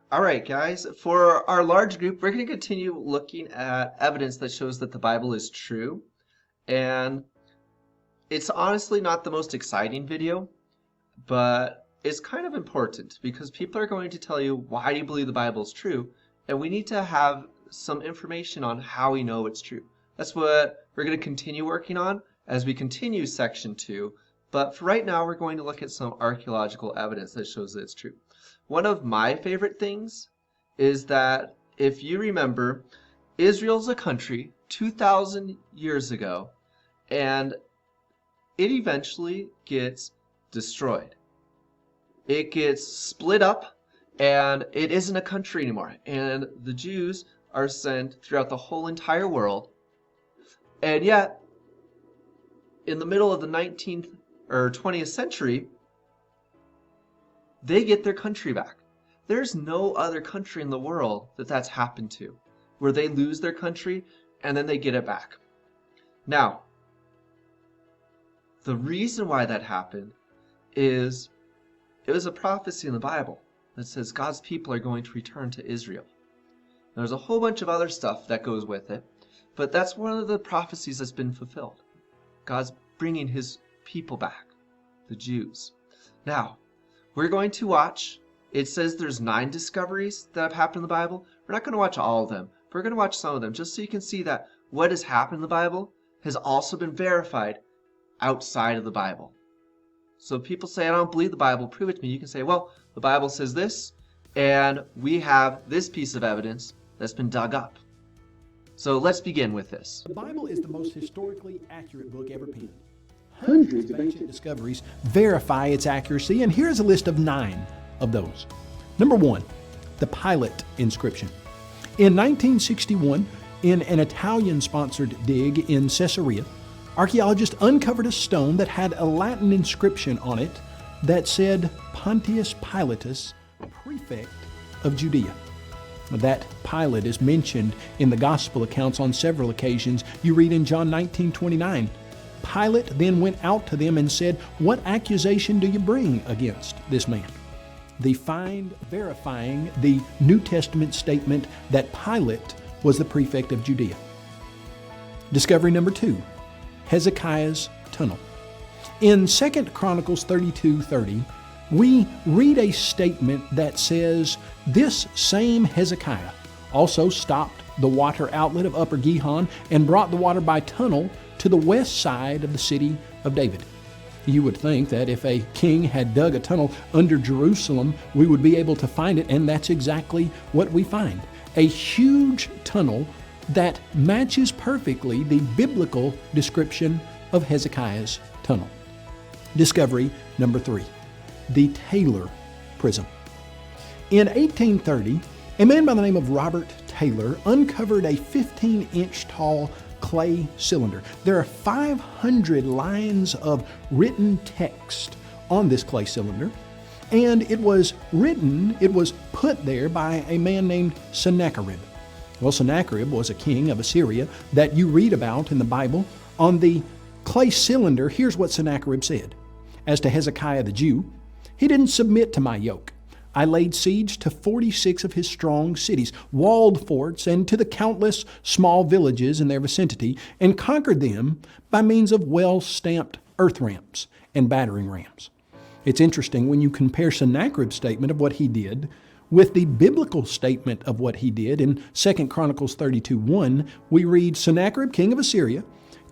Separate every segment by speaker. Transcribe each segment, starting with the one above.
Speaker 1: All right, guys, for our large group, we're going to continue looking at evidence that shows that the Bible is true. And it's honestly not the most exciting video, but it's kind of important because people are going to tell you, why do you believe the Bible is true? And we need to have some information on how we know it's true. That's what we're going to continue working on as we continue section 2. But for right now, we're going to look at some archaeological evidence that shows that it's true. One of my favorite things is that if you remember, Israel's a country 2,000 years ago, and it eventually gets destroyed. It gets split up, and it isn't a country anymore. And the Jews are sent throughout the whole entire world. And yet, in the middle of the 19th or 20th century, they get their country back. There's no other country in the world that that's happened to, where they lose their country and then they get it back. Now, the reason why that happened is it was a prophecy in the Bible that says God's people are going to return to Israel. There's a whole bunch of other stuff that goes with it, but that's one of the prophecies that's been fulfilled. God's bringing his people back, the Jews. Now, we're going to watch, it says there's 9 discoveries that have happened in the Bible. We're not going to watch all of them, but we're going to watch some of them just so you can see that what has happened in the Bible has also been verified outside of the Bible. So if people say, I don't believe the Bible, prove it to me. You can say, well, the Bible says this, and we have this piece of evidence that's been dug up. So let's begin with this.
Speaker 2: The Bible is the most historically accurate book ever penned. Hundreds of ancient discoveries verify its accuracy, and here's a list of 9 of those. Number 1, the PILATE inscription. In 1961, in an Italian-sponsored dig in Caesarea, archaeologists uncovered a stone that had a Latin inscription on it that said Pontius Pilatus, prefect of Judea. That Pilate is mentioned in the gospel accounts on several occasions. You read in John 19:29. Pilate then went out to them and said, "What accusation do you bring against this man?" The find verifying the New Testament statement that Pilate was the prefect of Judea. Discovery number 2, Hezekiah's tunnel. In 2 Chronicles 32:30, we read a statement that says, "This same Hezekiah also stopped the water outlet of Upper Gihon and brought the water by tunnel to the west side of the city of David." You would think that if a king had dug a tunnel under Jerusalem, we would be able to find it, and that's exactly what we find. A huge tunnel that matches perfectly the biblical description of Hezekiah's tunnel. Discovery number 3, the Taylor Prism. In 1830, a man by the name of Robert Taylor uncovered a 15-inch tall clay cylinder. There are 500 lines of written text on this clay cylinder, and it was put there by a man named Sennacherib. Well, Sennacherib was a king of Assyria that you read about in the Bible. On the clay cylinder, here's what Sennacherib said. As to Hezekiah the Jew, he didn't submit to my yoke. I laid siege to 46 of his strong cities, walled forts, and to the countless small villages in their vicinity, and conquered them by means of well-stamped earth ramps and battering rams. It's interesting when you compare Sennacherib's statement of what he did with the biblical statement of what he did. In 2 Chronicles 32:1, we read, Sennacherib, king of Assyria,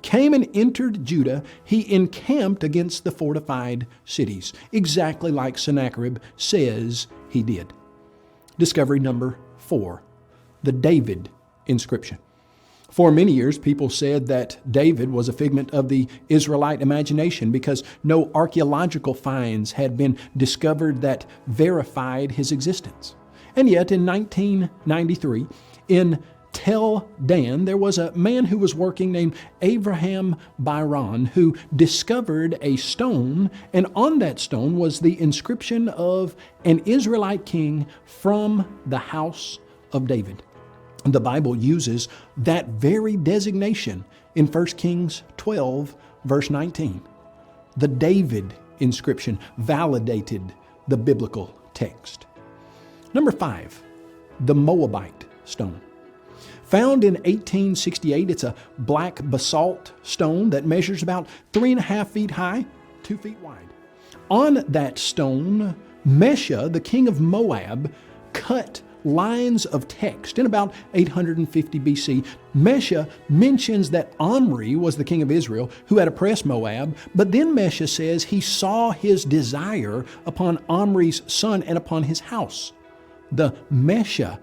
Speaker 2: came and entered Judah. He encamped against the fortified cities, exactly like Sennacherib says he did. Discovery number 4, the David inscription. For many years, people said that David was a figment of the Israelite imagination because no archaeological finds had been discovered that verified his existence. And yet, in 1993, in Tel Dan, there was a man who was working named Abraham Byron who discovered a stone, and on that stone was the inscription of an Israelite king from the house of David. The Bible uses that very designation in 1 Kings 12, verse 19. The David inscription validated the biblical text. Number 5, the Moabite stone. Found in 1868, it's a black basalt stone that measures about 3.5 feet high, 2 feet wide. On that stone, Mesha, the king of Moab, cut lines of text in about 850 BC. Mesha mentions that Omri was the king of Israel who had oppressed Moab, but then Mesha says he saw his desire upon Omri's son and upon his house. The Mesha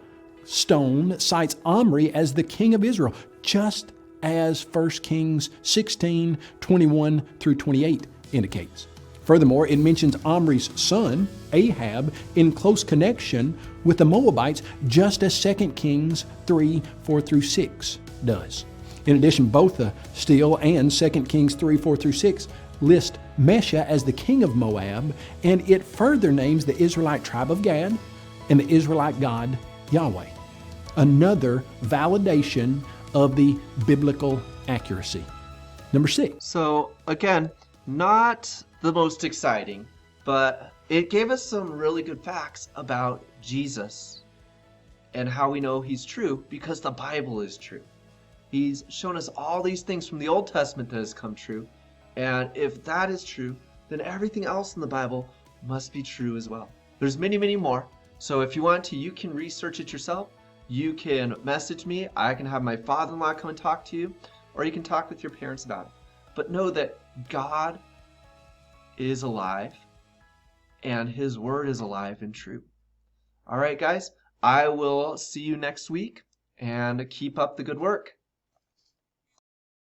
Speaker 2: stone cites Omri as the king of Israel, just as 1 Kings 16, 21 through 28 indicates. Furthermore, it mentions Omri's son, Ahab, in close connection with the Moabites, just as 2 Kings 3, 4 through 6 does. In addition, both the Steel and 2 Kings 3, 4 through 6 list Mesha as the king of Moab, and it further names the Israelite tribe of Gad and the Israelite God, Yahweh. Another validation of the biblical accuracy. Number 6.
Speaker 1: So again, not the most exciting, but it gave us some really good facts about Jesus and how we know he's true because the Bible is true. He's shown us all these things from the Old Testament that has come true, and if that is true, then everything else in the Bible must be true as well. There's many, many more, so if you want to, you can research it yourself. You can message me, I can have my father-in-law come and talk to you, or you can talk with your parents about it. But know that God is alive, and his word is alive and true. All right, guys, I will see you next week, and keep up the good work.